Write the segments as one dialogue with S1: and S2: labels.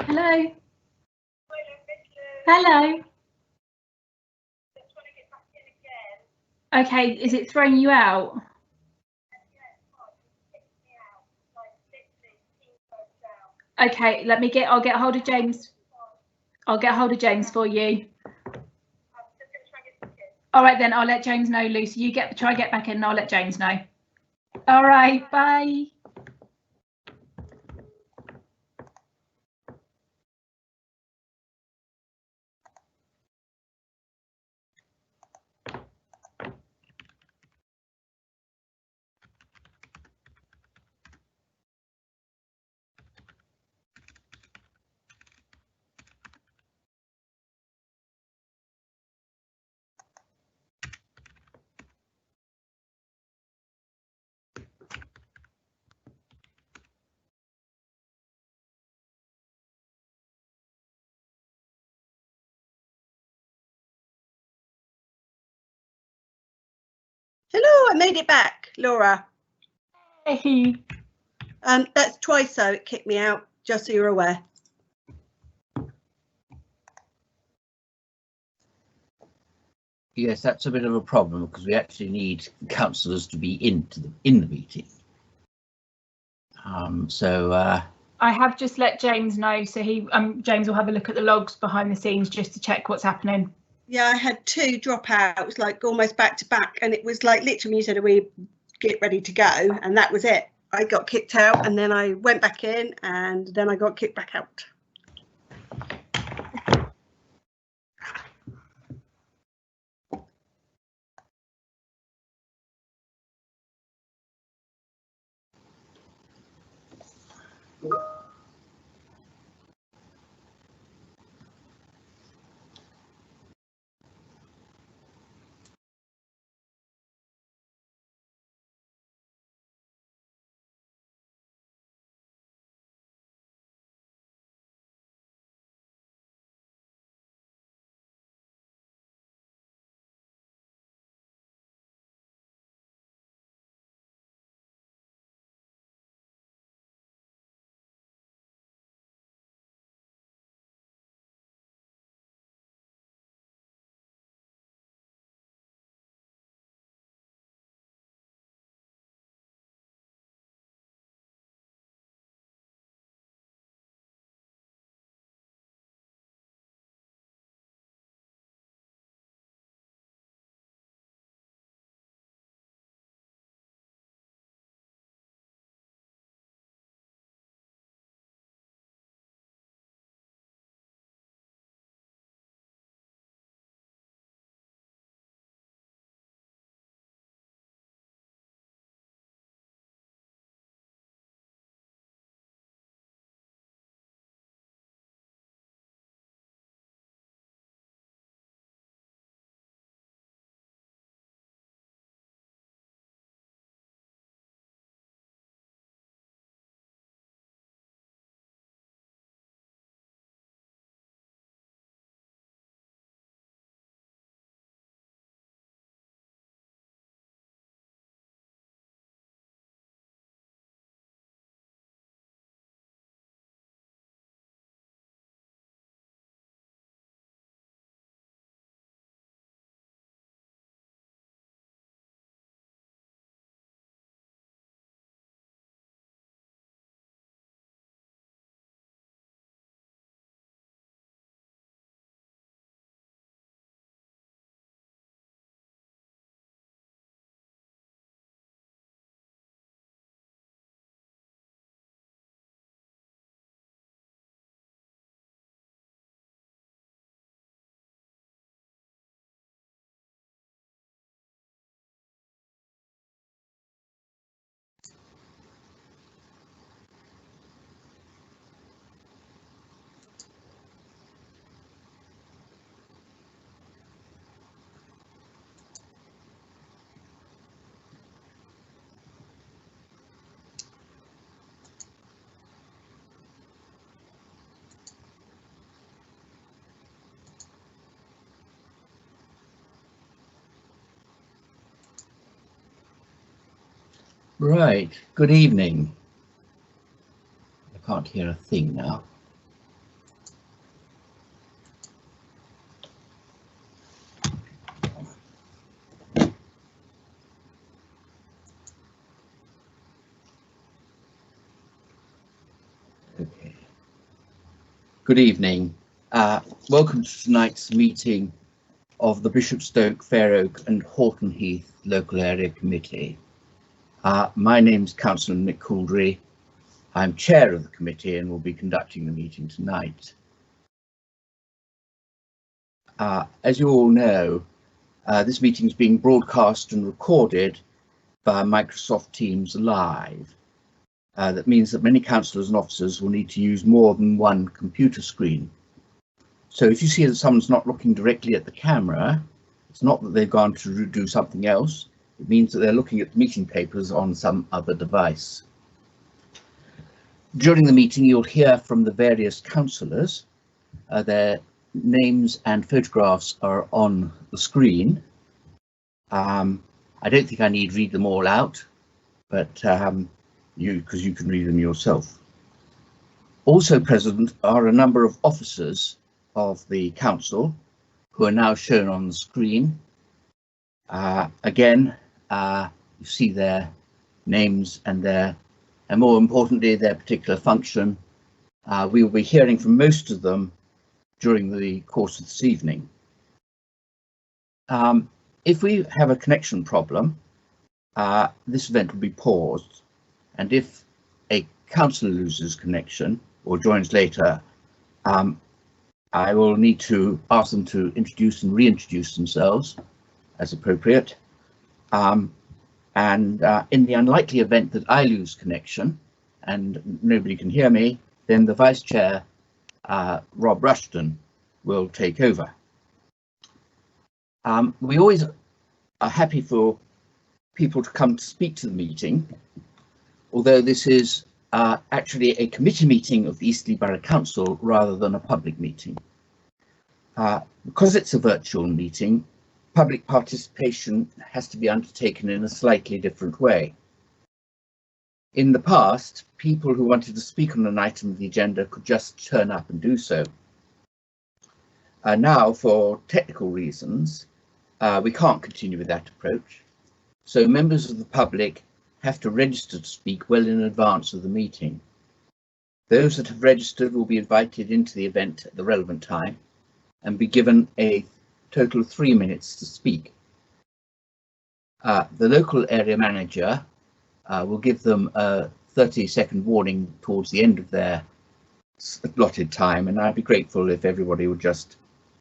S1: Hello. Hello. Okay, is it throwing you out? Okay, I'll get hold of James. I'll get hold of James for you. All right, then I'll let James know, Lucy. You try get back in and I'll let James know. All right, bye.
S2: Hello, I made it back, Laura.
S1: Hey.
S2: That's twice so it kicked me out, just so you're aware.
S3: Yes, that's a bit of a problem because we actually need councillors to be in the meeting.
S1: I have just let James know, so James will have a look at the logs behind the scenes just to check what's happening.
S2: Yeah, I had 2 dropouts, like almost back to back, and it was like literally you said, "Are we get ready to go?" And that was it. I got kicked out, and then I went back in, and then I got kicked back out.
S3: Right, good evening. I can't hear a thing now. Good evening. Welcome to tonight's meeting of the Bishopstoke, Fair Oak and Horton Heath Local Area Committee. My name's Councillor Nick Couldry. I'm chair of the committee and will be conducting the meeting tonight. As you all know, this meeting is being broadcast and recorded via Microsoft Teams Live. That means that many councillors and officers will need to use more than one computer screen. So if you see that someone's not looking directly at the camera, it's not that they've gone to do something else. It means that they're looking at the meeting papers on some other device. During the meeting, you'll hear from the various councillors. Their names and photographs are on the screen. I don't think I need to read them all out, but because you can read them yourself. Also present are a number of officers of the council who are now shown on the screen. Again, you see their names and more importantly, their particular function. We will be hearing from most of them during the course of this evening. If we have a connection problem, this event will be paused, and if a councillor loses connection or joins later, I will need to ask them to introduce and reintroduce themselves as appropriate. And in the unlikely event that I lose connection and nobody can hear me, then the Vice Chair, Rob Rushton, will take over. We always are happy for people to come to speak to the meeting, although this is actually a committee meeting of the Eastleigh Borough Council rather than a public meeting. Because it's a virtual meeting, public participation has to be undertaken in a slightly different way. In the past, people who wanted to speak on an item of the agenda could just turn up and do so. Now, for technical reasons, we can't continue with that approach. So members of the public have to register to speak well in advance of the meeting. Those that have registered will be invited into the event at the relevant time and be given a total of 3 minutes to speak. The local area manager will give them a 30-second warning towards the end of their allotted time, and I'd be grateful if everybody would just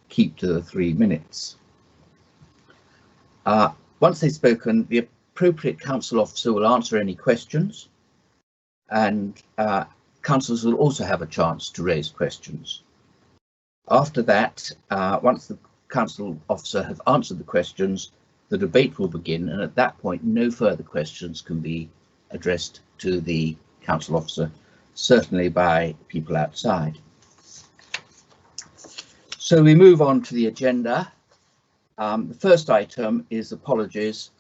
S3: keep to the 3 minutes. Once they've spoken, the appropriate council officer will answer any questions, and councillors will also have a chance to raise questions. After that, once the council officer has answered the questions, the debate will begin, and at that point no further questions can be addressed to the council officer, certainly by people outside. So we move on to the agenda. The first item is apologies.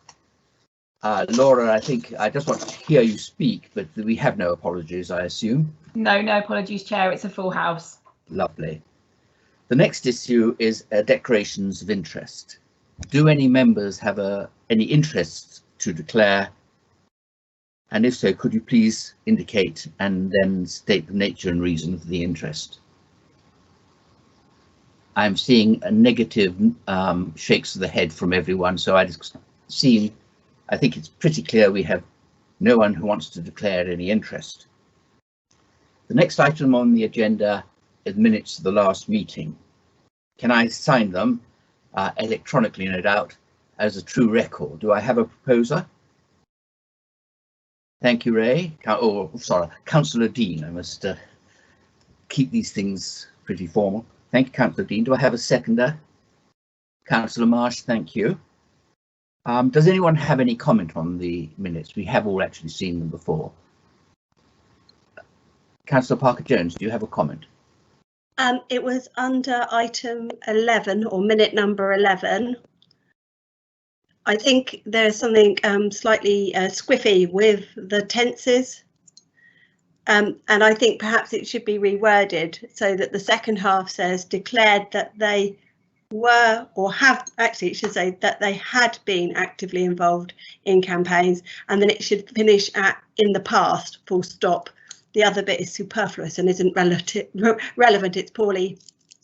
S3: Laura, I think I just want to hear you speak, but we have no apologies, I assume.
S1: No apologies, Chair. It's a full house.
S3: Lovely. The next issue is declarations of interest. Do any members have any interests to declare? And if so, could you please indicate and then state the nature and reason of the interest? I'm seeing a negative shakes of the head from everyone, so I think it's pretty clear we have no one who wants to declare any interest. The next item on the agenda is minutes of the last meeting. Can I sign them electronically, no doubt, as a true record? Do I have a proposer? Thank you, Ray. Councillor Dean. I must keep these things pretty formal. Thank you, Councillor Dean. Do I have a seconder? Councillor Marsh, thank you. Does anyone have any comment on the minutes? We have all actually seen them before. Councillor Parker-Jones, do you have a comment?
S2: It was under item 11 or minute number 11. I think there's something slightly squiffy with the tenses. And I think perhaps it should be reworded so that the second half says declared that they were or have, actually it should say that they had been actively involved in campaigns, and then it should finish at in the past, full stop, the other bit is superfluous and isn't relevant. It's poorly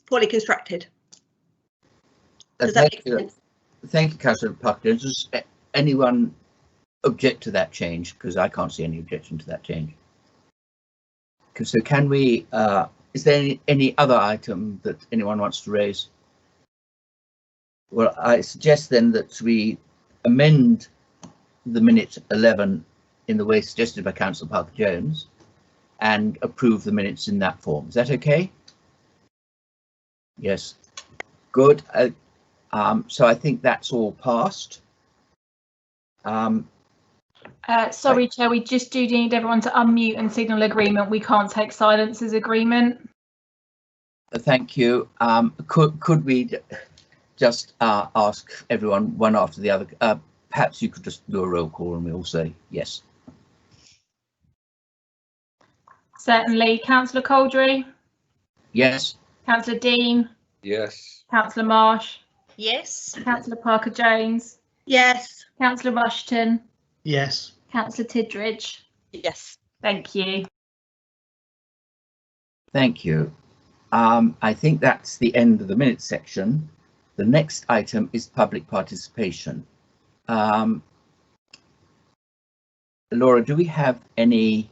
S2: constructed. Does that make sense?
S3: Thank you, Councillor Parker. Does anyone object to that change? Because I can't see any objection to that change. So can we, is there any other item that anyone wants to raise? Well, I suggest then that we amend the minute 11 in the way suggested by Councillor Parker-Jones and approve the minutes in that form. Is that okay? Yes, good. So I think that's all passed.
S1: Sorry, Chair, we just do need everyone to unmute and signal agreement. We can't take silence as agreement.
S3: Thank you. Could we just ask everyone one after the other? Perhaps you could just do a roll call and we all say yes.
S1: Certainly. Councillor Coldry?
S3: Yes.
S1: Councillor Dean?
S4: Yes.
S1: Councillor Marsh?
S2: Yes.
S1: Councillor Parker-Jones?
S2: Yes.
S1: Councillor Rushton?
S5: Yes.
S1: Councillor Tidridge?
S6: Yes.
S1: Thank you.
S3: Thank you. I think that's the end of the minutes section. The next item is public participation. Laura, do we have any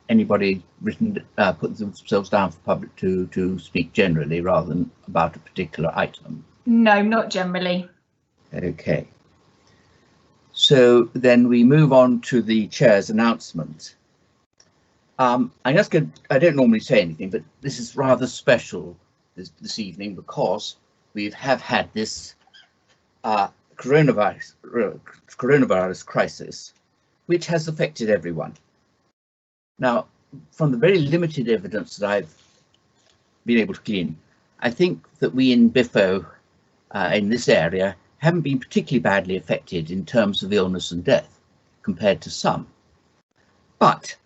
S3: anybody written put themselves down for public to speak generally rather than about a particular item?
S1: No, not generally.
S3: Okay. So then we move on to the chair's announcement. I'm just going. I don't normally say anything, but this is rather special this evening because we have had this coronavirus crisis, which has affected everyone. Now, from the very limited evidence that I've been able to glean, I think that we in BIFO in this area haven't been particularly badly affected in terms of illness and death compared to some. But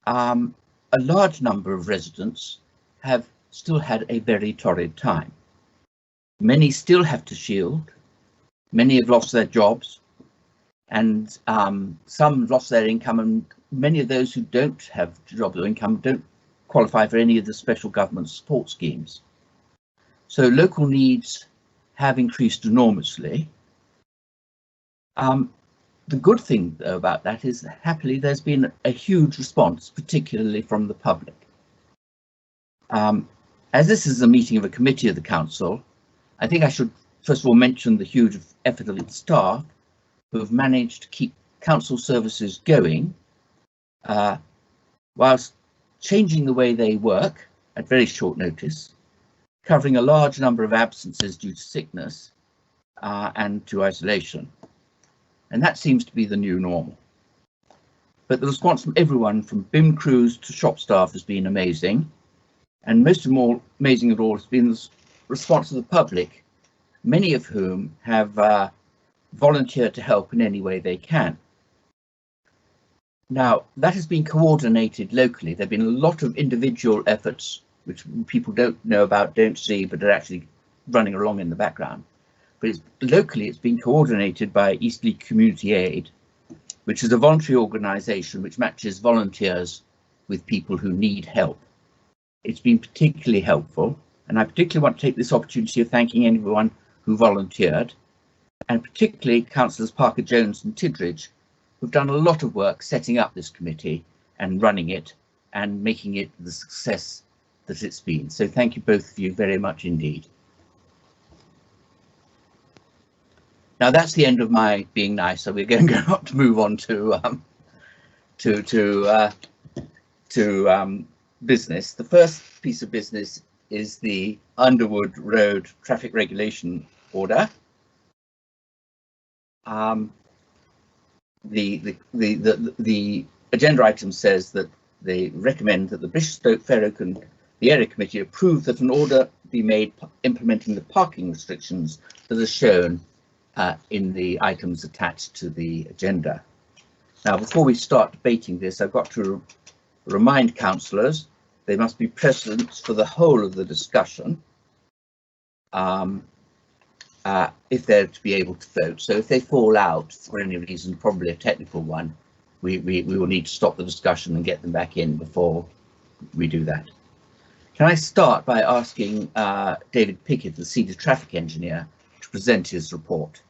S3: a large number of residents have still had a very torrid time. Many still have to shield, many have lost their jobs, and some have lost their income, and many of those who don't have jobs or income don't qualify for any of the special government support schemes. So local needs have increased enormously. The good thing though about that is that happily there's been a huge response, particularly from the public. As this is a meeting of a committee of the council, I think I should first of all mention the huge effort of its staff who have managed to keep council services going whilst changing the way they work at very short notice, covering a large number of absences due to sickness and to isolation. And that seems to be the new normal. But the response from everyone, from BIM crews to shop staff, has been amazing. And most of all, amazing of all, has been the response of the public, many of whom have volunteered to help in any way they can. Now, that has been coordinated locally. There have been a lot of individual efforts, which people don't know about, don't see, but are actually running along in the background. But locally, it's been coordinated by Eastleigh Community Aid, which is a voluntary organisation which matches volunteers with people who need help. It's been particularly helpful, and I particularly want to take this opportunity of thanking everyone who volunteered, and particularly Councillors Parker-Jones and Tidridge, who've done a lot of work setting up this committee and running it and making it the success that it's been. So thank you both of you very much indeed. Now that's the end of my being nice, so we're going to have to move on to business. The first piece of business is the Underwood Road traffic regulation order. The agenda item says that they recommend that the Bishopstoke, Fair and the Area Committee approve that an order be made implementing the parking restrictions that are shown in the items attached to the agenda. Now, before we start debating this, I've got to remind councillors they must be present for the whole of the discussion if they're to be able to vote. So if they fall out for any reason, probably a technical one, we will need to stop the discussion and get them back in before we do that. Can I start by asking David Pickett, the Senior Traffic Engineer, to present his report?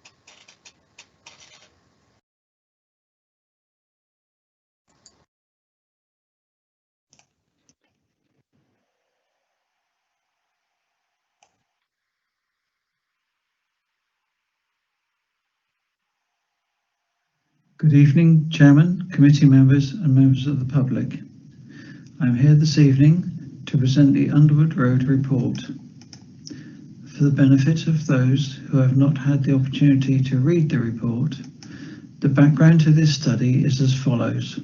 S4: Good evening, Chairman, committee members and members of the public. I'm here this evening to present the Underwood Road report. For the benefit of those who have not had the opportunity to read the report, the background to this study is as follows.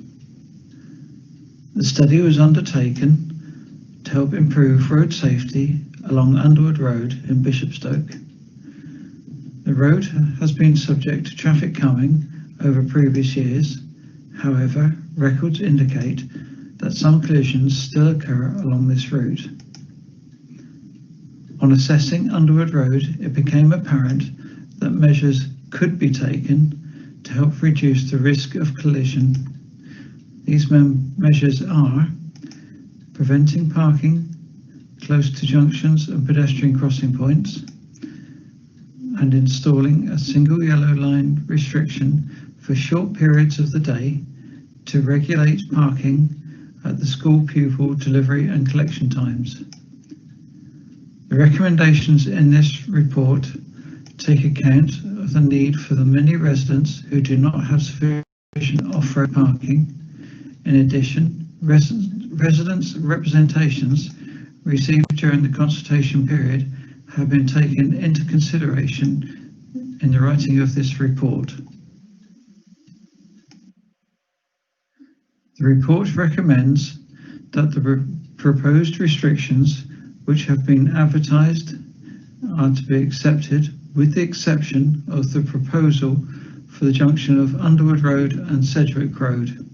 S4: The study was undertaken to help improve road safety along Underwood Road in Bishopstoke. The road has been subject to traffic calming over previous years. However, records indicate that some collisions still occur along this route. On assessing Underwood Road, it became apparent that measures could be taken to help reduce the risk of collision. These measures are preventing parking close to junctions and pedestrian crossing points, and installing a single yellow line restriction for short periods of the day to regulate parking at the school pupil delivery and collection times. The recommendations in this report take account of the need for the many residents who do not have sufficient off-road parking. In addition, residents' representations received during the consultation period have been taken into consideration in the writing of this report. The report recommends that the proposed restrictions which have been advertised are to be accepted, with the exception of the proposal for the junction of Underwood Road and Sedgwick Road.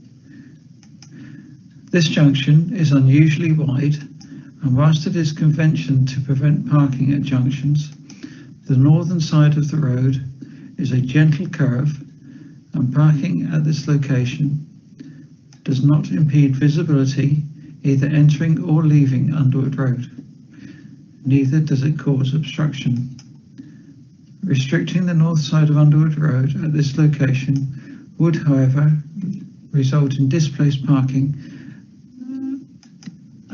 S4: This junction is unusually wide, and whilst it is convention to prevent parking at junctions, the northern side of the road is a gentle curve, and parking at this location does not impede visibility either entering or leaving Underwood Road. Neither does it cause obstruction. Restricting the north side of Underwood Road at this location would, however, result in displaced parking,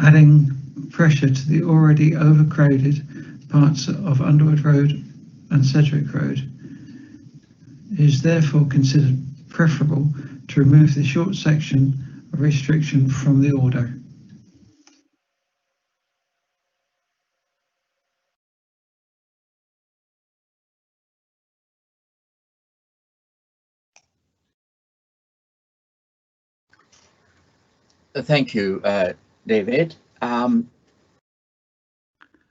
S4: adding pressure to the already overcrowded parts of Underwood Road and Sedgwick Road. It is therefore considered preferable to remove the short section of restriction from the order.
S3: Thank you, David.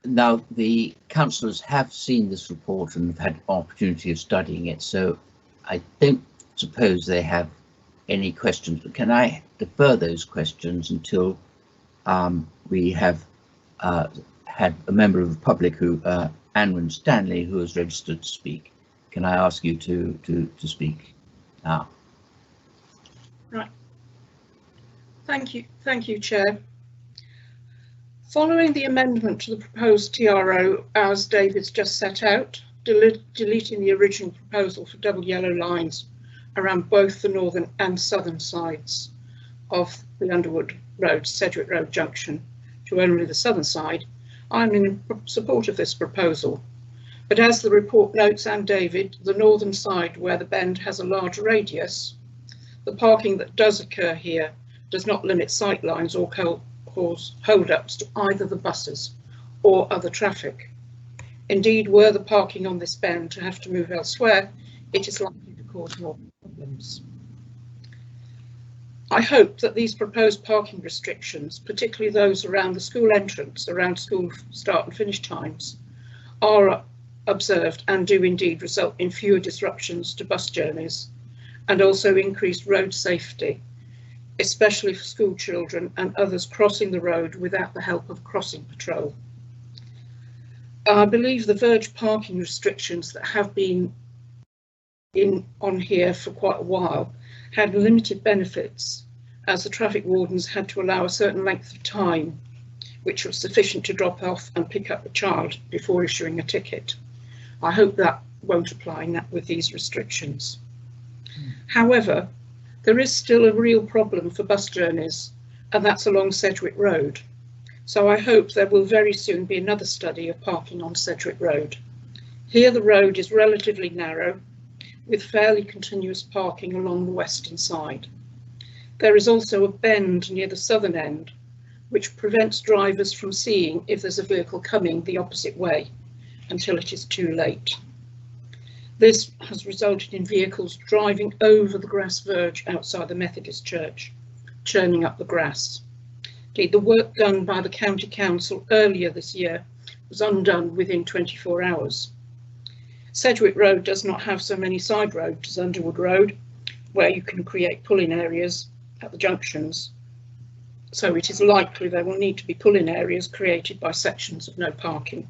S3: Now, the councillors have seen this report and have had opportunity of studying it, so I don't suppose they have any questions, but can I defer those questions until we have had a member of the public, who Anwin Stanley, who has registered to speak. Can I ask you to speak now?
S5: Right. Thank you, Chair. Following the amendment to the proposed TRO, as David's just set out, deleting the original proposal for double yellow lines around both the northern and southern sides of the Underwood Road, Sedgwick Road junction to only the southern side, I'm in support of this proposal. But as the report notes, and David, the northern side where the bend has a large radius, the parking that does occur here does not limit sight lines or cause hold-ups to either the buses or other traffic. Indeed, were the parking on this bend to have to move elsewhere, it is likely to cause more problems. I hope that these proposed parking restrictions, particularly those around the school entrance, around school start and finish times, are observed and do indeed result in fewer disruptions to bus journeys and also increased road safety, especially for school children and others crossing the road without the help of crossing patrol. I believe the verge parking restrictions that have been on here for quite a while had limited benefits, as the traffic wardens had to allow a certain length of time, which was sufficient to drop off and pick up the child before issuing a ticket. I hope that won't apply with these restrictions. However, there is still a real problem for bus journeys, and that's along Sedgwick Road. So I hope there will very soon be another study of parking on Sedgwick Road. Here the road is relatively narrow, with fairly continuous parking along the western side. There is also a bend near the southern end, which prevents drivers from seeing if there's a vehicle coming the opposite way until it is too late. This has resulted in vehicles driving over the grass verge outside the Methodist church, churning up the grass. Indeed, the work done by the County Council earlier this year was undone within 24 hours. Sedgwick Road does not have so many side roads as Underwood Road, where you can create pull-in areas at the junctions. So it is likely there will need to be pull-in areas created by sections of no parking.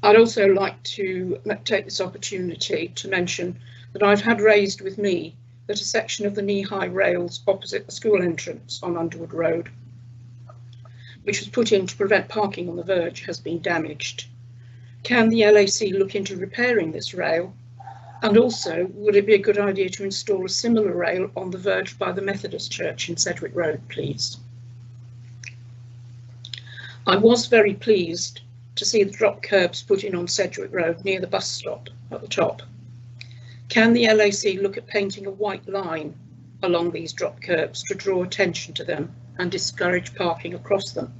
S5: I'd also like to take this opportunity to mention that I've had raised with me that a section of the knee-high rails opposite the school entrance on Underwood Road, which was put in to prevent parking on the verge, has been damaged. Can the LAC look into repairing this rail? And also, would it be a good idea to install a similar rail on the verge by the Methodist Church in Sedgwick Road, please? I was very pleased to see the drop curbs put in on Sedgwick Road near the bus stop at the top. Can the LAC look at painting a white line along these drop curbs to draw attention to them and discourage parking across them?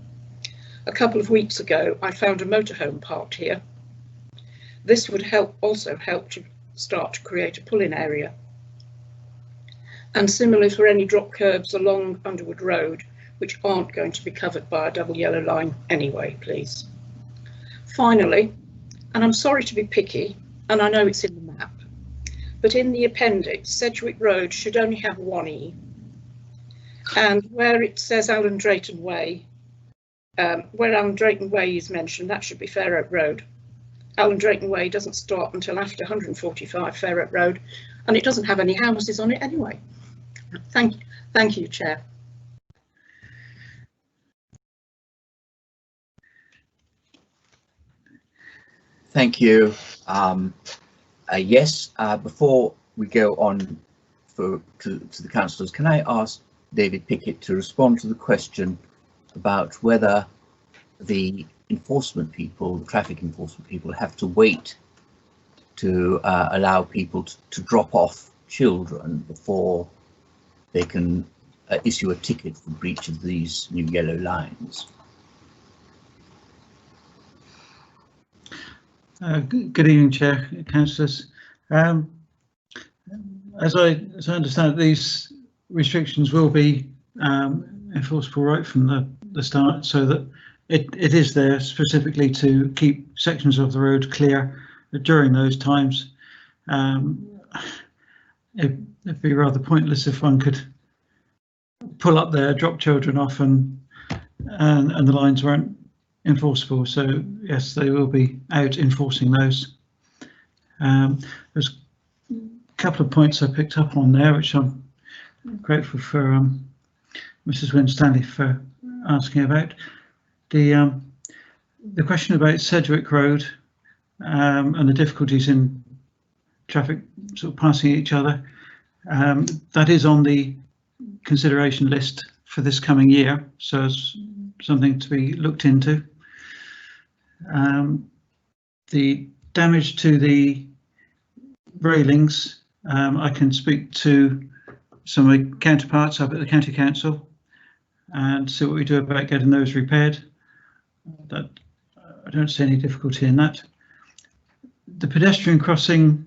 S5: A couple of weeks ago, I found a motorhome parked here. This would also help to start to create a pull-in area. And similarly for any drop curbs along Underwood Road, which aren't going to be covered by a double yellow line anyway, please. Finally, and I'm sorry to be picky, and I know it's in the map, but in the appendix, Sedgwick Road should only have one E. And where it says Alan Drayton Way, where Alan Drayton Way is mentioned, that should be Fair Oak Road. Alan Drayton Way doesn't start until after 145 Fair Oak Road, and it doesn't have any houses on it anyway. Thank you, Chair.
S3: Thank you. Yes, before we go on to the councillors, can I ask David Pickett to respond to the question about whether the enforcement people, the traffic enforcement people, have to wait to allow people to drop off children before they can issue a ticket for breach of these new yellow lines?
S4: Good evening, Chair, Councillors. As I understand, these restrictions will be enforceable right from the start, so that it is there specifically to keep sections of the road clear during those times. It'd be rather pointless if one could pull up there, drop children off, and the lines weren't enforceable. So yes, they will be out enforcing those. There's a couple of points I picked up on there, which I'm grateful for Mrs. Winstanley for asking about. The question about Sedgwick Road and the difficulties in traffic sort of passing each other, that is on the consideration list for this coming year, so it's something to be looked into. The damage to the railings, I can speak to some of my counterparts up at the County Council and see what we do about getting those repaired. That I don't see any difficulty in that. The pedestrian crossing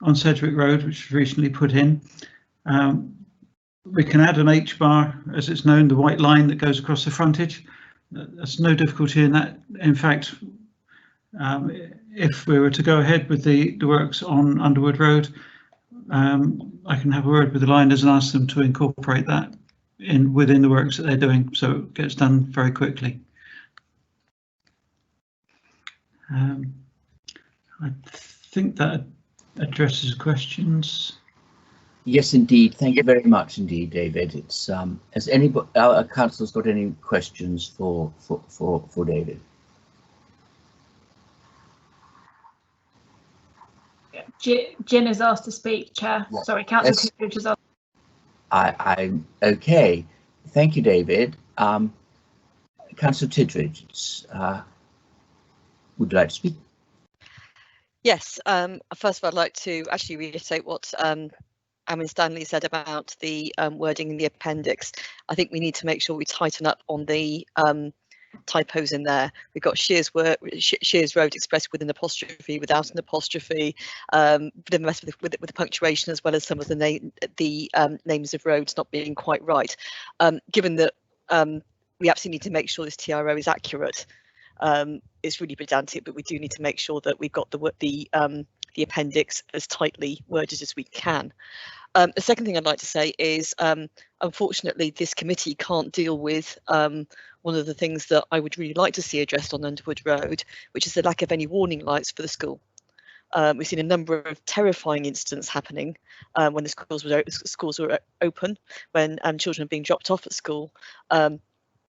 S4: on Sedgwick Road, which was recently put in, we can add an H-bar, as it's known, the white line that goes across the frontage. There's no difficulty in that. In fact, if we were to go ahead with the works on Underwood Road, I can have a word with the liners and ask them to incorporate that within the works that they're doing, so it gets done very quickly. I think that addresses questions.
S3: Yes, indeed. Thank you very much indeed, David. It's has anybody, our council's got any questions for David?
S1: Jin has asked to speak, Chair.
S3: Yeah.
S1: Sorry, Councillor Kittredge has asked.
S3: I'm okay. Thank you, David. Councillor Kittredge, would you like to speak?
S6: Yes. First of all, I'd like to actually reiterate what Amin Stanley said about the wording in the appendix. I think we need to make sure we tighten up on the typos in there. We've got Shears Road expressed with an apostrophe, without an apostrophe, the mess with the punctuation, as well as some of the names of roads not being quite right. Given that we absolutely need to make sure this TRO is accurate, it's really pedantic, but we do need to make sure that we've got the appendix as tightly worded as we can. The second thing I'd like to say is, unfortunately, this committee can't deal with one of the things that I would really like to see addressed on Underwood Road, which is the lack of any warning lights for the school. We've seen a number of terrifying incidents happening when the schools were open, when children are being dropped off at school,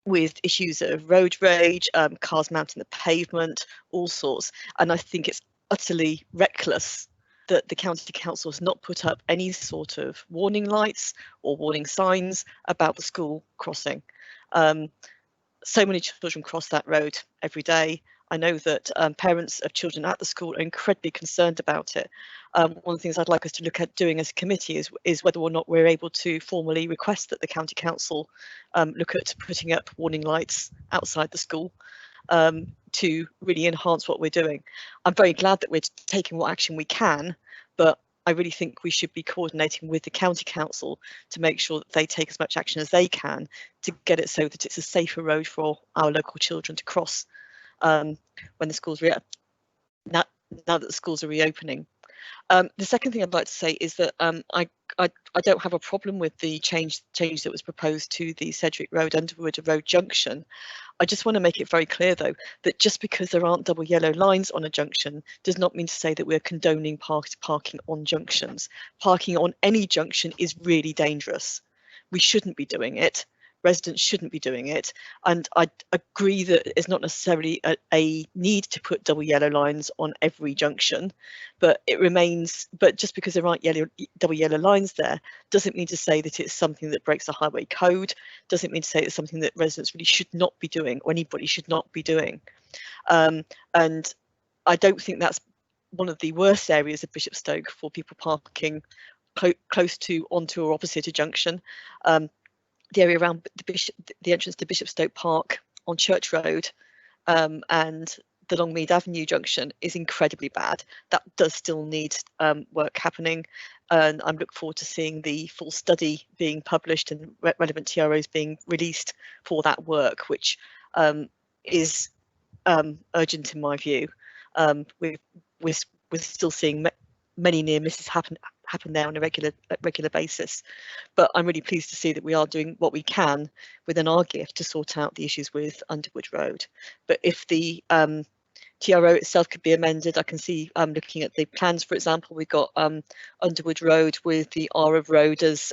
S6: with issues of road rage, cars mounting the pavement, all sorts. And I think it's utterly reckless that the county council has not put up any sort of warning lights or warning signs about the school crossing. So many children cross that road every day. I know that parents of children at the school are incredibly concerned about it. One of the things I'd like us to look at doing as a committee is whether or not we're able to formally request that the county council look at putting up warning lights outside the school to really enhance what we're doing. I'm very glad that we're taking what action we can, but I really think we should be coordinating with the county council to make sure that they take as much action as they can to get it so that it's a safer road for our local children to cross when the schools now that the schools are reopening. The second thing I'd like to say is that I don't have a problem with the change that was proposed to the Sedgwick Road Underwood Road junction. I just want to make it very clear, though, that just because there aren't double yellow lines on a junction does not mean to say that we're condoning parking on junctions. Parking on any junction is really dangerous. We shouldn't be doing it. Residents shouldn't be doing it, and I agree that it's not necessarily a need to put double yellow lines on every junction, but it remains. But just because there aren't double yellow lines there doesn't mean to say that it's something that breaks the highway code. Doesn't mean to say it's something that residents really should not be doing, or anybody should not be doing. And I don't think that's one of the worst areas of Bishopstoke for people parking close to, onto, or opposite a junction. The area around the entrance to Bishopstoke Park on Church Road and the Longmead Avenue junction is incredibly bad. That does still need work happening, and I'm looking forward to seeing the full study being published and relevant TROs being released for that work, which is urgent in my view. We're still seeing many near misses happen there on a regular basis, but I'm really pleased to see that we are doing what we can within our gift to sort out the issues with Underwood Road. But if the TRO itself could be amended, I can see looking at the plans, for example, we've got Underwood Road with the R of road as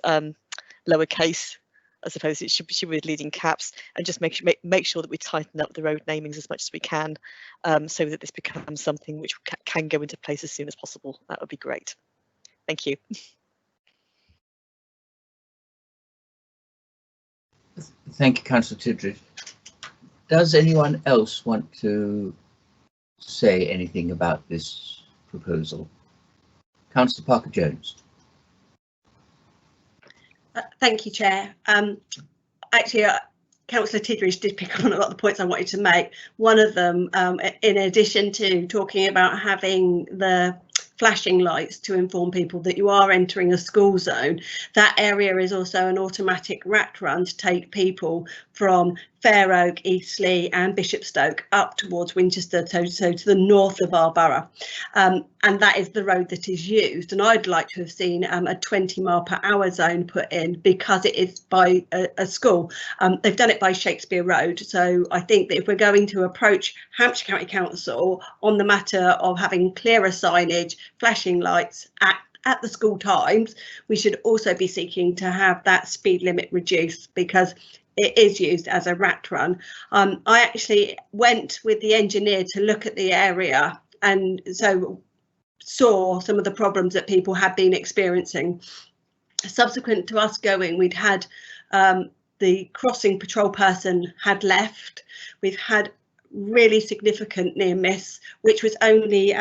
S6: lowercase. I suppose it should be with leading caps, and just make sure that we tighten up the road namings as much as we can, so that this becomes something which can go into place as soon as possible. That would be great. Thank you.
S3: Thank you, Councillor Tidridge. Does anyone else want to say anything about this proposal? Councillor Parker-Jones.
S2: Thank you, Chair. Actually, Councillor Tidridge did pick up on a lot of the points I wanted to make. One of them, in addition to talking about having the flashing lights to inform people that you are entering a school zone, that area is also an automatic rat run to take people from Fair Oak, Eastleigh and Bishopstoke up towards Winchester, so to the north of our borough. And that is the road that is used. And I'd like to have seen a 20 mph zone put in, because it is by a school. They've done it by Shakespeare Road. So I think that if we're going to approach Hampshire County Council on the matter of having clearer signage, flashing lights at the school times, we should also be seeking to have that speed limit reduced, because it is used as a rat run. I actually went with the engineer to look at the area, and so saw some of the problems that people had been experiencing. Subsequent to us going, we'd had the crossing patrol person had left. We've had really significant near miss, which was only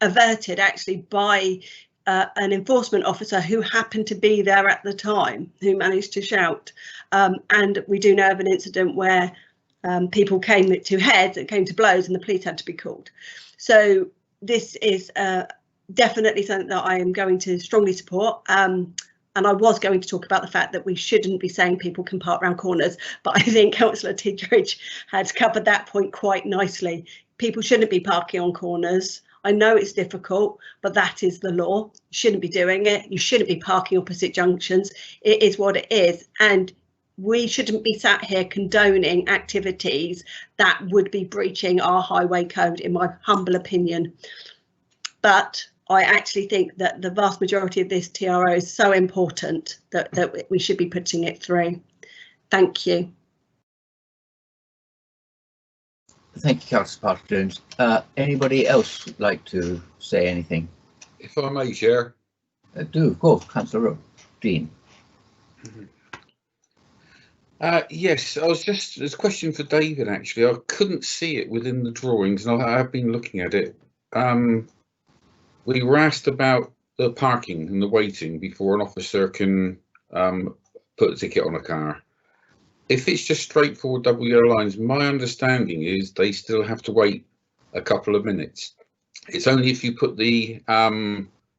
S2: averted actually by an enforcement officer who happened to be there at the time, who managed to shout. And we do know of an incident where people came to heads, it came to blows, and the police had to be called. So this is definitely something that I am going to strongly support. And I was going to talk about the fact that we shouldn't be saying people can park around corners, but I think Councillor Tidgeridge has covered that point quite nicely. People shouldn't be parking on corners. I know it's difficult, but that is the law. You shouldn't be doing it. You shouldn't be parking opposite junctions. It is what it is. And we shouldn't be sat here condoning activities that would be breaching our highway code, in my humble opinion. But I actually think that the vast majority of this TRO is so important that we should be putting it through. Thank you.
S3: Thank you, Councillor Parker-Jones. Anybody else would like to say anything?
S7: If I may, Chair.
S3: Do, of course, Councillor Dean.
S7: Yes, there's a question for David, actually. I couldn't see it within the drawings, and I have been looking at it. We were asked about the parking and the waiting before an officer can put a ticket on a car. If it's just straightforward double yellow lines, my understanding is they still have to wait a couple of minutes. It's only if you put the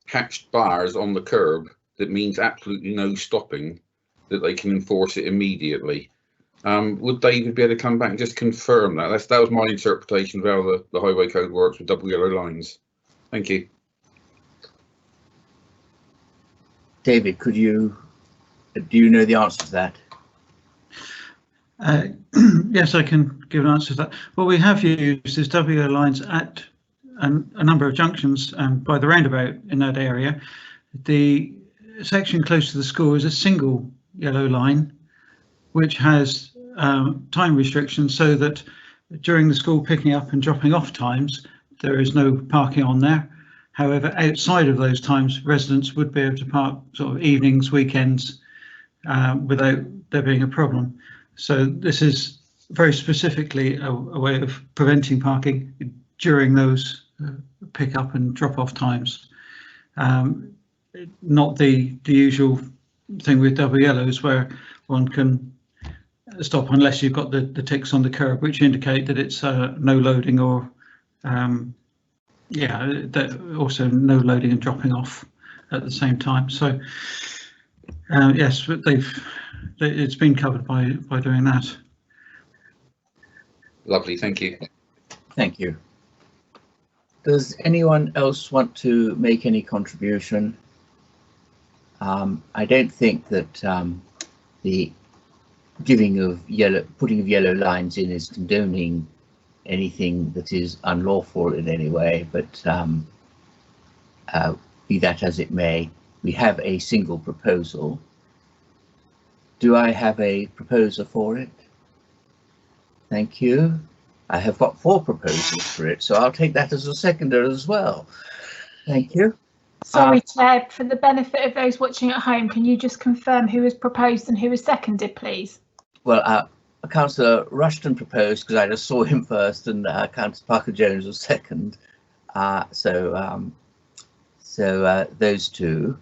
S7: hatched bars on the curb that means absolutely no stopping that they can enforce it immediately. Would David be able to come back and just confirm that? That was my interpretation of how the highway code works with double yellow lines. Thank you.
S3: David, do you know the answer to that?
S4: Yes, I can give an answer to that. What we have used is double yellow lines at a number of junctions by the roundabout in that area. The section close to the school is a single yellow line, which has time restrictions, so that during the school picking up and dropping off times, there is no parking on there. However, outside of those times, residents would be able to park sort of evenings, weekends, without there being a problem. So this is very specifically a way of preventing parking during those pick up and drop off times. Not the usual thing with double yellows where one can stop unless you've got the ticks on the curb, which indicate that it's no loading, or also no loading and dropping off at the same time. So yes, but it's been covered by doing that.
S7: Lovely, thank you. Thank
S3: you. Does anyone else want to make any contribution? I don't think that the putting of yellow lines in is condoning anything that is unlawful in any way, but be that as it may, we have a single proposal. Do I have a proposer for it? Thank you. I have got 4 proposals for it, so I'll take that as a seconder as well. Thank you.
S1: Sorry, Chair, for the benefit of those watching at home, can you just confirm who was proposed and who was seconded, please?
S3: Well, Councillor Rushton proposed, because I just saw him first, and Councillor Parker-Jones was second. So those two.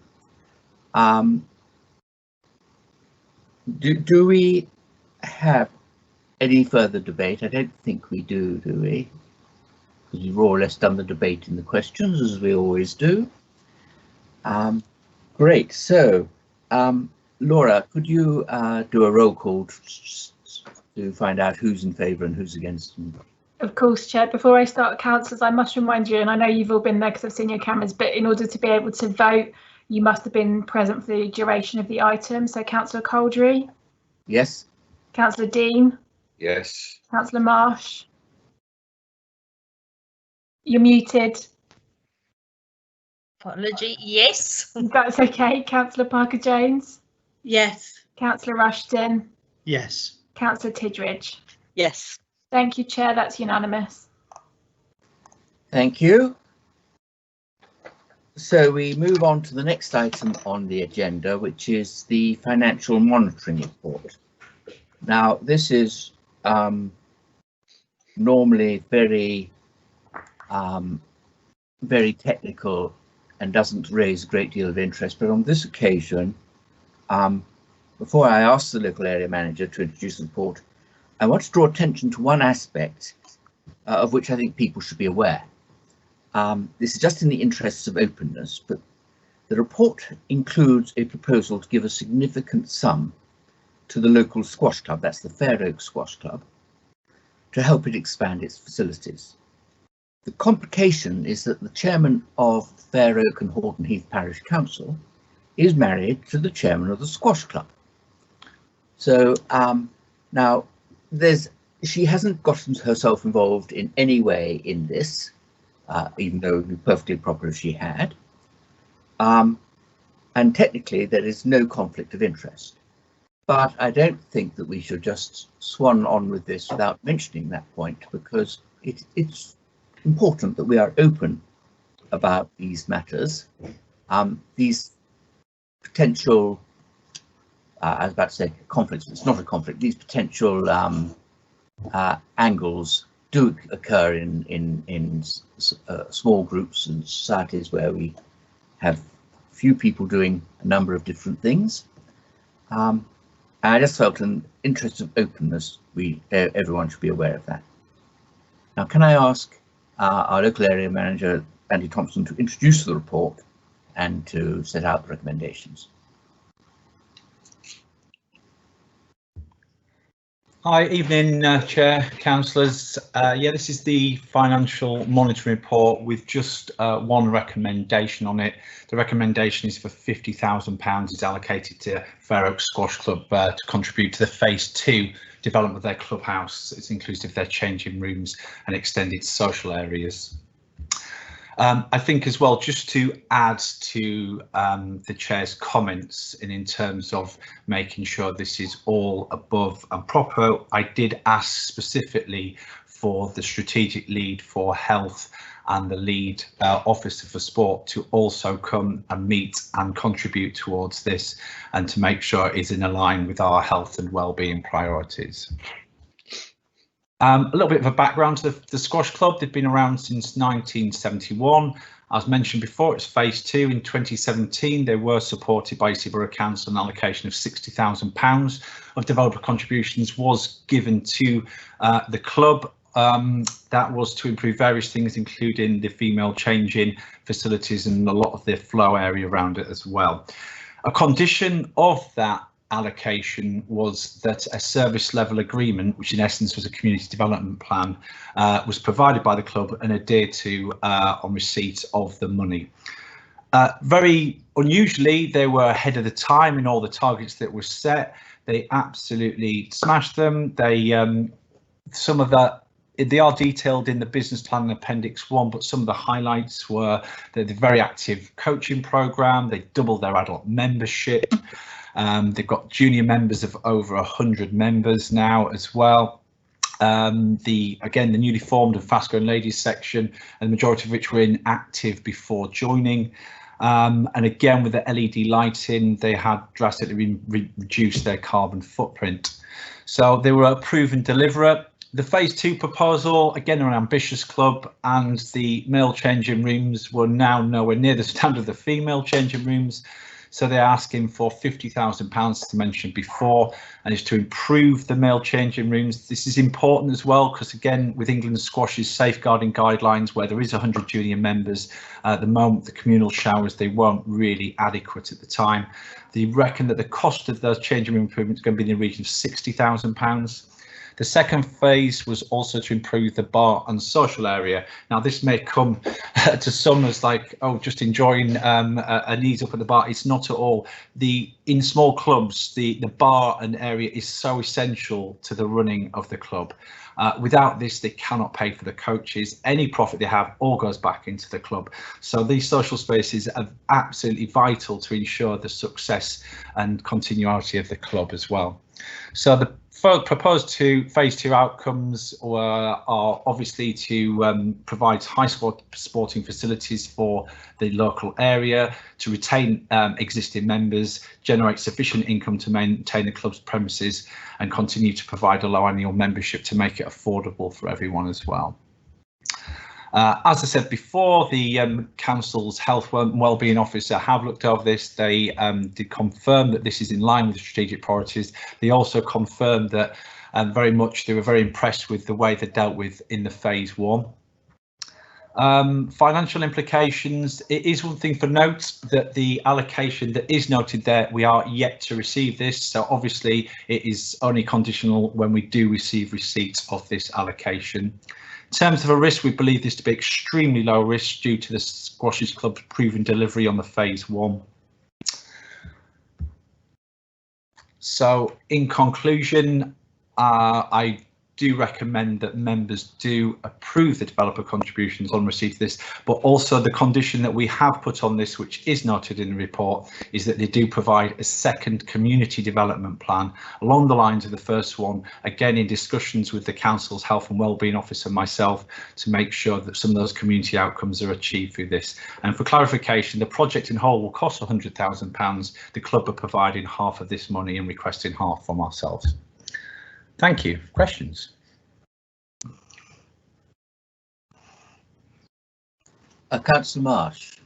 S3: Do we have any further debate? I don't think we do we? Because we've more or less done the debate in the questions, as we always do. Great. So, Laura, could you do a roll call to find out who's in favour and who's against?
S1: Of course, Chair. Before I start, councillors, I must remind you, and I know you've all been there because I've seen your cameras, but in order to be able to vote, you must have been present for the duration of the item. So, Councillor Coldry?
S3: Yes.
S1: Councillor Dean?
S7: Yes.
S1: Councillor Marsh? You're muted.
S8: apology. Yes.
S1: That's okay. Councillor Parker-Jones,
S2: Yes.
S1: Councillor Rushton,
S9: Yes.
S1: Councillor Tidridge.
S6: Yes.
S1: Thank you, Chair. That's unanimous.
S3: Thank you. So we move on to the next item on the agenda, which is the financial monitoring report. Now, this is normally very technical and doesn't raise a great deal of interest, but on this occasion, before I ask the local area manager to introduce the report, I want to draw attention to one aspect of which I think people should be aware. This is just in the interests of openness, but the report includes a proposal to give a significant sum to the local squash club, that's the Fair Oak Squash Club, to help it expand its facilities. The complication is that the chairman of Fair Oak and Horton Heath Parish Council is married to the chairman of the squash club. So now she hasn't gotten herself involved in any way in this, even though it would be perfectly proper if she had. And technically there is no conflict of interest. But I don't think that we should just swan on with this without mentioning that point, because it's important that we are open about these matters. These potential, I was about to say conflicts, it's not a conflict, these potential angles do occur in small groups and societies where we have few people doing a number of different things. I just felt in the interest of openness, everyone should be aware of that. Now, can I ask our local area manager, Andy Thompson, to introduce the report and to set out the recommendations?
S10: Hi, evening, Chair, councillors. Yeah, this is the financial monitoring report with just one recommendation on it. The recommendation is for £50,000 is allocated to Fair Oak Squash Club to contribute to the Phase 2 development of their clubhouse. It's inclusive of their changing rooms and extended social areas. I think as well, just to add to the Chair's comments in terms of making sure this is all above and proper, I did ask specifically for the strategic lead for health and the lead officer for sport to also come and meet and contribute towards this, and to make sure it is in line with our health and wellbeing priorities. A little bit of a background to the Squash Club. They've been around since 1971. As mentioned before, it's Phase 2 in 2017. They were supported by Eastleigh Borough Council. An allocation of £60,000 of developer contributions was given to the club. That was to improve various things, including the female changing facilities and a lot of the flow area around it as well. A condition of that allocation was that a service level agreement, which in essence was a community development plan, was provided by the club and adhered to on receipt of the money. Very unusually, they were ahead of the time in all the targets that were set. They absolutely smashed them. They some of that, they are detailed in the business plan in Appendix 1, but some of the highlights were the very active coaching programme. They doubled their adult membership. They've got junior members of over 100 members now as well. The newly formed and fast growing ladies section, and the majority of which were inactive before joining. And again, with the LED lighting, they had drastically reduced their carbon footprint. So they were a proven deliverer. The Phase 2 proposal, again, an ambitious club, and the male changing rooms were now nowhere near the standard of the female changing rooms. So they're asking for £50,000, as mentioned before, and is to improve the male changing rooms. This is important as well, because again, with England Squash's safeguarding guidelines, where there is 100 junior members, at the moment the communal showers, they weren't really adequate at the time. They reckon that the cost of those changing room improvements is going to be in the region of £60,000. The second phase was also to improve the bar and social area. Now, this may come to some as like, oh, just enjoying a knees up at the bar. It's not at all. In small clubs, the bar and area is so essential to the running of the club. Without this, they cannot pay for the coaches. Any profit they have all goes back into the club. So these social spaces are absolutely vital to ensure the success and continuity of the club as well. So the proposed phase 2 outcomes are obviously to provide high sporting facilities for the local area, to retain existing members, generate sufficient income to maintain the club's premises, and continue to provide a low annual membership to make it affordable for everyone as well. As I said before, the council's health and wellbeing officer have looked over this. They did confirm that this is in line with the strategic priorities. They also confirmed that very much they were very impressed with the way they dealt with in the phase 1. Financial implications. It is one thing for note that the allocation that is noted there, we are yet to receive this. So obviously it is only conditional when we do receive receipts of this allocation. In terms of a risk, we believe this to be extremely low risk due to the Squashes Club's proven delivery on the phase 1. So in conclusion, I do recommend that members do approve the developer contributions on receipt of this, but also the condition that we have put on this, which is noted in the report, is that they do provide a second community development plan along the lines of the first one, again in discussions with the council's health and wellbeing officer and myself, to make sure that some of those community outcomes are achieved through this. And for clarification, the project in whole will cost £100,000. The club are providing half of this money and requesting half from ourselves. Thank you. Questions?
S3: Councillor Marsh.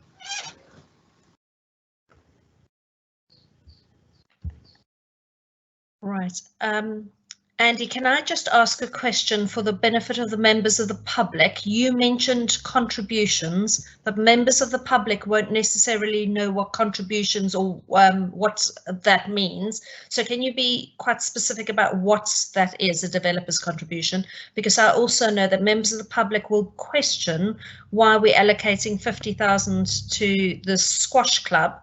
S8: Right. Andy, can I just ask a question for the benefit of the members of the public? You mentioned contributions, but members of the public won't necessarily know what contributions or what that means. So can you be quite specific about what that is, a developer's contribution? Because I also know that members of the public will question why we're allocating 50,000 to the squash club,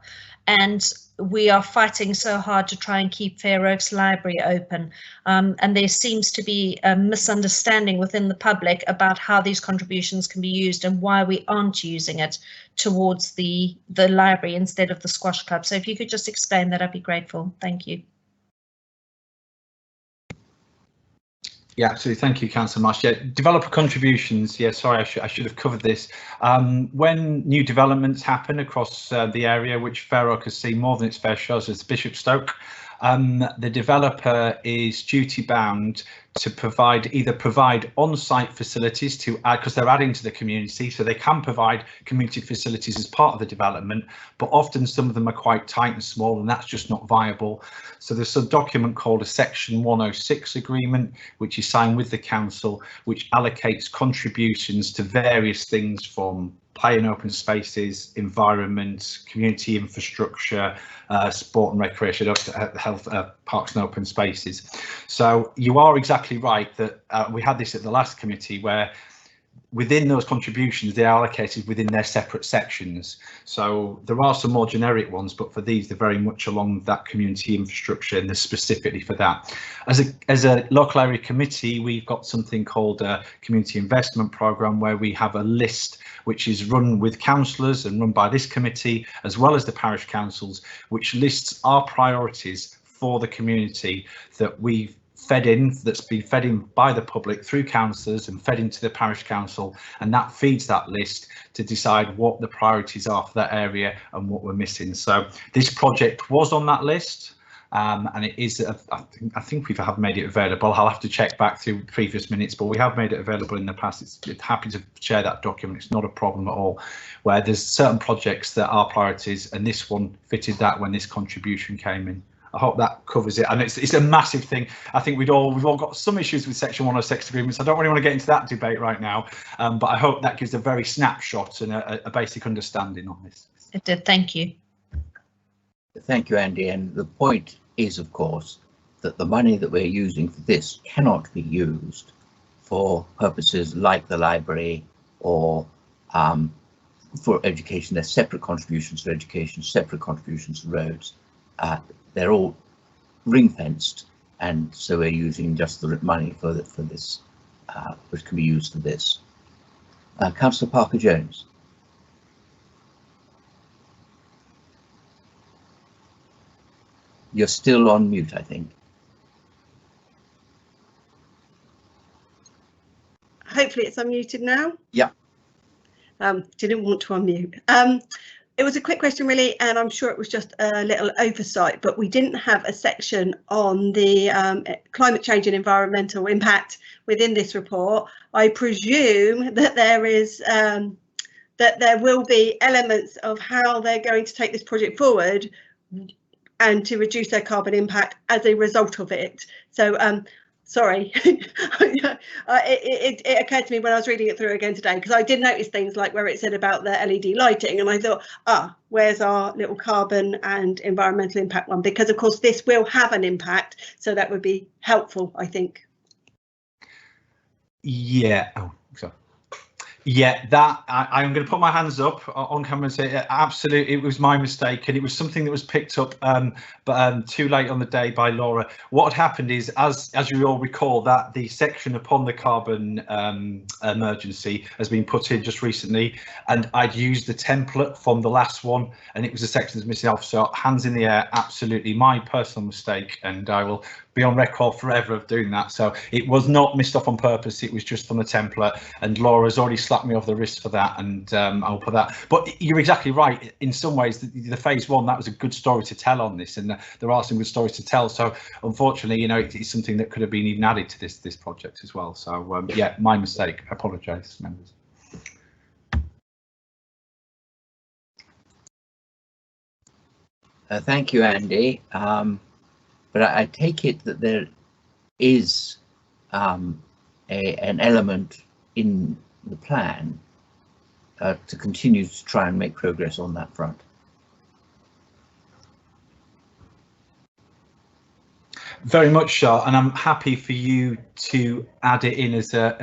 S8: and we are fighting so hard to try and keep Fair Oaks Library open, and there seems to be a misunderstanding within the public about how these contributions can be used and why we aren't using it towards the library instead of the squash club. So if you could just explain that, I'd be grateful. Thank you.
S10: Yeah, absolutely. Thank you, Councillor Marsh. Yeah, developer contributions. Yeah, sorry, I should have covered this. When new developments happen across the area, which Fair Oak has seen more than its fair share, as Bishopstoke, the developer is duty bound to provide on-site facilities to add, because they're adding to the community, so they can provide community facilities as part of the development, but often some of them are quite tight and small, and that's just not viable. So there's a document called a Section 106 agreement, which is signed with the council, which allocates contributions to various things from play and open spaces, environment, community infrastructure, sport and recreation, health, parks and open spaces. So you are exactly right that we had this at the last committee, where within those contributions they are allocated within their separate sections. So there are some more generic ones, but for these they're very much along that community infrastructure, and they're specifically for that. As a local area committee, we've got something called a community investment programme, where we have a list which is run with councillors and run by this committee as well as the parish councils, which lists our priorities for the community that we've fed in, that's been fed in by the public through councillors and fed into the parish council, and that feeds that list to decide what the priorities are for that area and what we're missing. So this project was on that list, and it is, I think we have made it available. I'll have to check back through previous minutes, but we have made it available in the past. It's happy to share that document. It's not a problem at all, where there's certain projects that are priorities, and this one fitted that when this contribution came in. I hope that covers it, and it's a massive thing. I think we've all got some issues with Section 106 agreements. I don't really want to get into that debate right now, but I hope that gives a very snapshot and a basic understanding on this.
S8: It did. Thank you.
S3: Thank you, Andy. And the point is, of course, that the money that we're using for this cannot be used for purposes like the library or for education. There's separate contributions for education, separate contributions for roads. They're all ring-fenced, and so we're using just the money for this, which can be used for this. Councillor Parker-Jones. You're still on mute, I think.
S2: Hopefully it's unmuted now.
S3: Yeah.
S2: Didn't want to unmute. It was a quick question really, and I'm sure it was just a little oversight, but we didn't have a section on the climate change and environmental impact within this report. I presume that there will be elements of how they're going to take this project forward and to reduce their carbon impact as a result of it. So sorry, it occurred to me when I was reading it through again today, because I did notice things like where it said about the LED lighting, and I thought, where's our little carbon and environmental impact one? Because of course this will have an impact, so that would be helpful, I think.
S10: Yeah. Oh, sorry. Yeah, that I'm going to put my hands up on camera and say absolutely, it was my mistake, and it was something that was picked up but too late on the day by Laura. What had happened is, as you all recall, that the section upon the carbon emergency has been put in just recently, and I'd used the template from the last one, and it was a section that's missing off. So hands in the air, absolutely my personal mistake, and I will be on record forever of doing that. So it was not missed off on purpose, it was just from the template, and Laura's already slapped me off the wrist for that, and I'll put that. But you're exactly right, in some ways the phase one, that was a good story to tell on this, and there are some good stories to tell. So unfortunately, you know, it's something that could have been even added to this project as well. So yeah, my mistake. I apologise, members.
S3: Thank you, Andy. But I take it that there is an element in the plan to continue to try and make progress on that front.
S10: Very much so, and I'm happy for you to add it in as a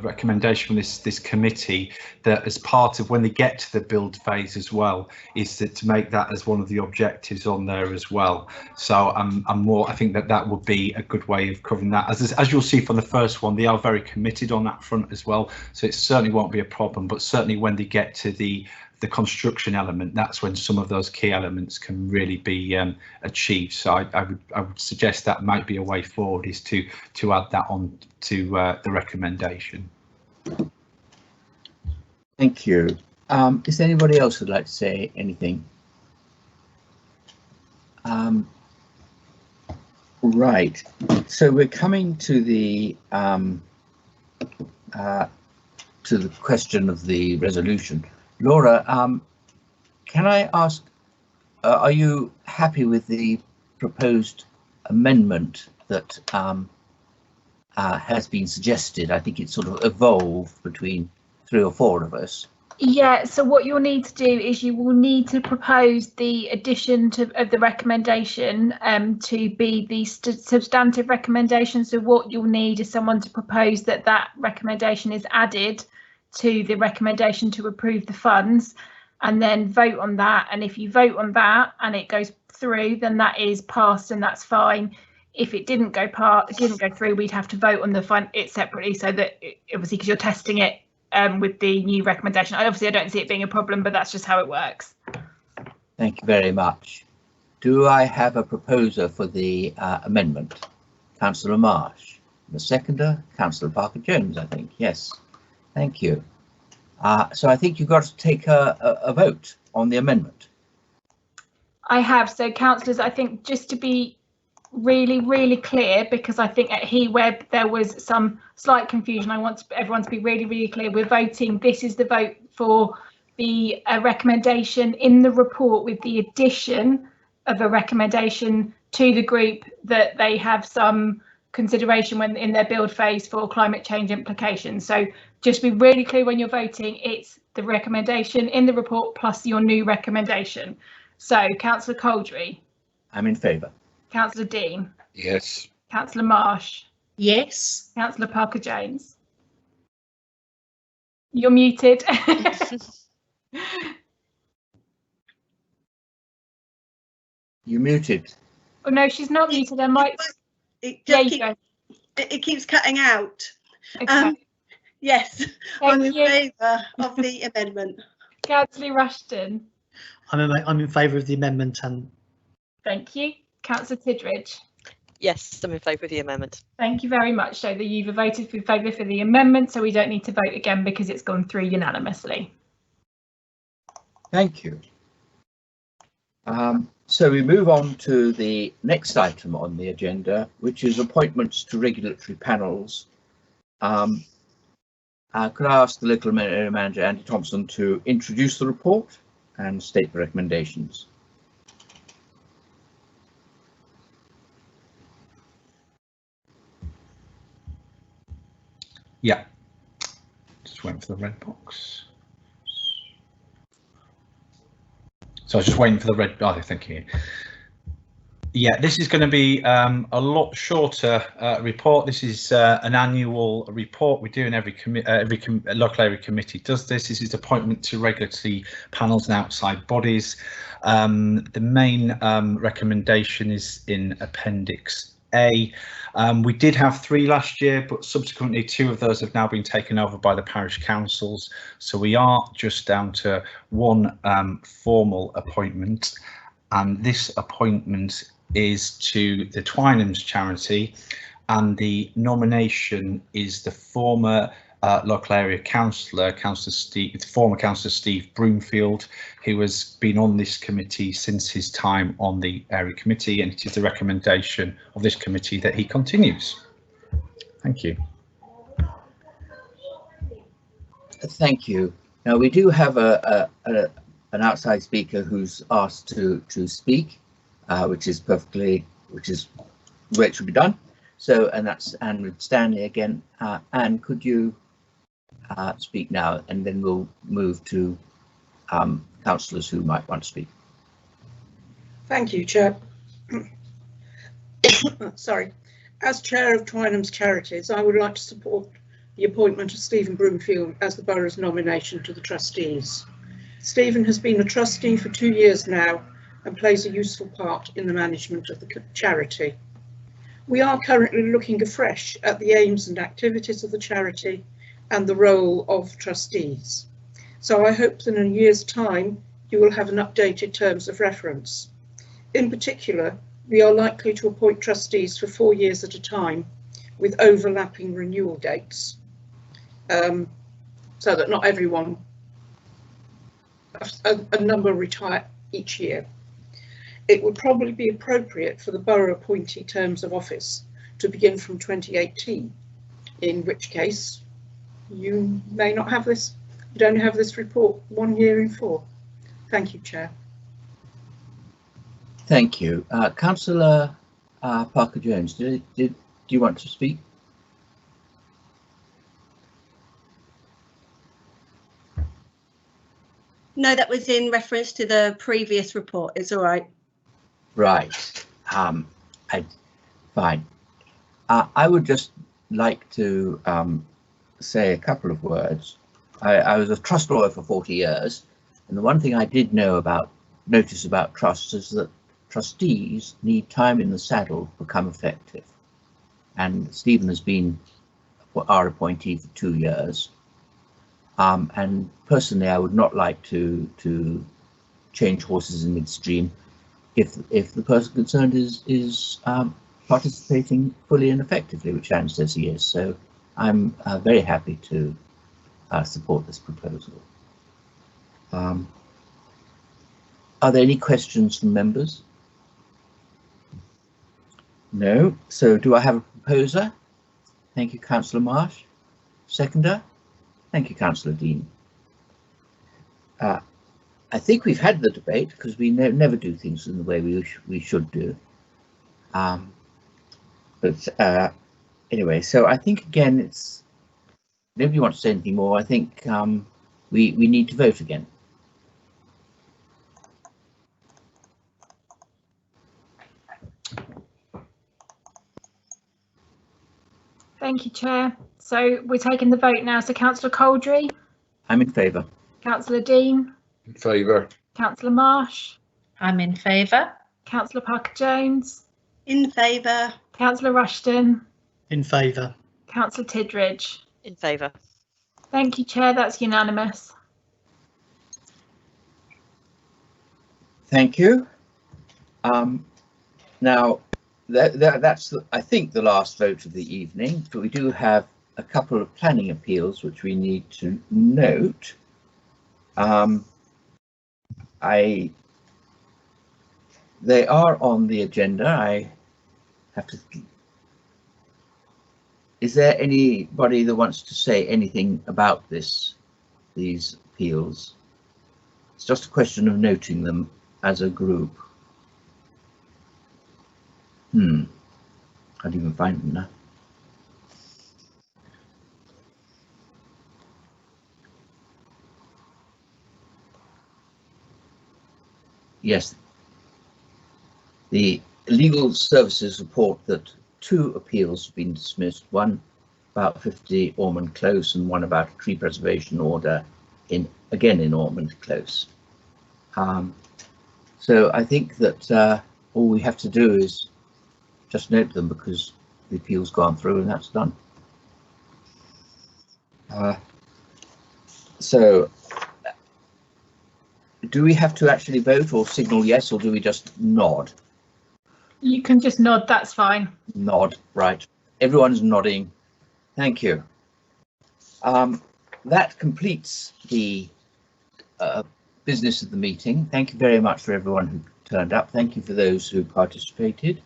S10: recommendation from this committee, that as part of when they get to the build phase as well, is to make that as one of the objectives on there as well. So I think that would be a good way of covering that. As you'll see from the first one, they are very committed on that front as well, so it certainly won't be a problem. But certainly when they get to the construction element, that's when some of those key elements can really be achieved. So I would suggest that might be a way forward, is to add that on to the recommendation.
S3: Thank you. Is there anybody else who'd like to say anything? Right. So we're coming to the question of the resolution. Laura, can I ask, are you happy with the proposed amendment that has been suggested? I think it's sort of evolved between 3 or 4 of us.
S1: Yeah, so what you'll need to do is you will need to propose the addition of the recommendation to be the substantive recommendation. So what you'll need is someone to propose that recommendation is added to the recommendation to approve the funds, and then vote on that. And if you vote on that and it goes through, then that is passed, and that's fine. If it didn't go through, we'd have to vote on the fund it separately, so that obviously, because you're testing it with the new recommendation. I don't see it being a problem, but that's just how it works.
S3: Thank you very much. Do I have a proposer for the amendment? Councillor Marsh. The seconder, Councillor Parker-Jones, I think. Yes. Thank you. So I think you've got to take a vote on the amendment.
S1: I have. So councillors, I think just to be really clear, because I think at HeWeb there was some slight confusion. I want everyone to be really clear. We're voting. This is the vote for the recommendation in the report, with the addition of a recommendation to the group that they have some consideration when in their build phase for climate change implications. So just be really clear when you're voting, it's the recommendation in the report plus your new recommendation. So Councillor Coldry.
S3: I'm in favour.
S1: Councillor Dean,
S7: Yes.
S1: Councillor Marsh,
S8: Yes.
S1: Councillor Parker-Jones. You're muted.
S3: You muted.
S1: Oh no, she's not muted. I might.
S2: It
S1: Yeah,
S2: just
S1: you go.
S2: it keeps cutting out.
S1: Okay.
S2: Yes, I'm in
S1: you.
S2: favour of the amendment.
S1: Councillor Rushton.
S9: I'm in favour of the amendment, and
S1: Thank you. Councillor Tidridge.
S6: Yes, I'm in favour of the amendment.
S1: Thank you very much. So that you've voted in favour for the amendment, so we don't need to vote again because it's gone through unanimously.
S3: Thank you. So we move on to the next item on the agenda, which is appointments to regulatory panels. Could I ask the local area manager, Andy Thompson, to introduce the report and state the recommendations?
S10: Yeah, just waiting for the red box. So I was just waiting for the red. Oh, thank you. Yeah, this is going to be a lot shorter report. This is an annual report we do, and every local area committee does this. This is appointment to regulatory panels and outside bodies. The main recommendation is in Appendix A. We did have 3 last year, but subsequently 2 of those have now been taken over by the parish councils. So we are just down to 1 formal appointment, and this appointment is to the Twynham's charity, and the nomination is the former local area councillor, former councillor Steve Broomfield, who has been on this committee since his time on the area committee, and it is the recommendation of this committee that he continues. Thank you.
S3: Thank you. Now we do have an outside speaker who's asked to speak, which is where it should be done. So, and that's Anne Stanley again. Anne, could you speak now, and then we'll move to councillors who might want to speak.
S5: Thank you, Chair. Sorry. As Chair of Twynham's Charities, I would like to support the appointment of Stephen Broomfield as the borough's nomination to the trustees. Stephen has been a trustee for 2 years now and plays a useful part in the management of the charity. We are currently looking afresh at the aims and activities of the charity and the role of trustees. So I hope that in a year's time you will have an updated terms of reference. In particular, we are likely to appoint trustees for 4 years at a time with overlapping renewal dates, so that not everyone, a number retire each year. It would probably be appropriate for the borough appointee terms of office to begin from 2018, in which case you may not have this, you don't have this report 1 year in 4. Thank you, Chair.
S3: Thank you. Councillor Parker-Jones, do you want to speak?
S2: No, that was in reference to the previous report. It's all right.
S3: Right. Fine. I would just like to say a couple of words. I was a trust lawyer for 40 years, and the one thing I did notice about trusts is that trustees need time in the saddle to become effective. And Stephen has been our appointee for 2 years. And personally, I would not like to change horses in midstream if the person concerned is participating fully and effectively, which Anne says he is. So I'm very happy to support this proposal. Are there any questions from members? No. So do I have a proposer? Thank you, Councillor Marsh. Seconder? Thank you, Councillor Dean. I think we've had the debate because we never do things in the way we should do. But anyway, so I think again, it's nobody wants to say anything more. I think we need to vote again.
S1: Thank you, Chair. So we're taking the vote now. So Councillor Coldry,
S3: I'm in favour.
S1: Councillor Dean,
S7: In favour.
S1: Councillor Marsh,
S8: I'm in favour.
S1: Councillor Parker-Jones,
S2: In favour.
S1: Councillor Rushton,
S9: In favour.
S1: Councillor Tidridge.
S6: In favour.
S1: Thank you, Chair. That's unanimous.
S3: Thank you. Now, that's, I think, the last vote of the evening, but we do have a couple of planning appeals which we need to note. They are on the agenda. I have to. Is there anybody that wants to say anything about these appeals? It's just a question of noting them as a group. Can't even find them now. Yes. The legal services report that 2 appeals have been dismissed, one about 50 Ormond Close and one about a tree preservation order again in Ormond Close. So I think that all we have to do is just note them because the appeal's gone through and that's done. So do we have to actually vote or signal yes, or do we just nod?
S1: You can just nod, that's fine.
S3: Nod, right. Everyone's nodding. Thank you. That completes the business of the meeting. Thank you very much for everyone who turned up. Thank you for those who participated.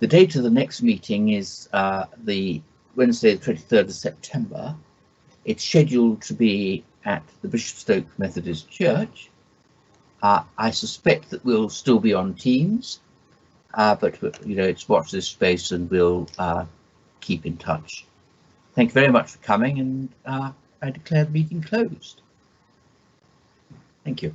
S3: The date of the next meeting is the Wednesday, the 23rd of September. It's scheduled to be at the Bishopstoke Methodist Church. I suspect that we'll still be on Teams, but you know, it's watch this space and we'll keep in touch. Thank you very much for coming, and I declare the meeting closed. Thank you.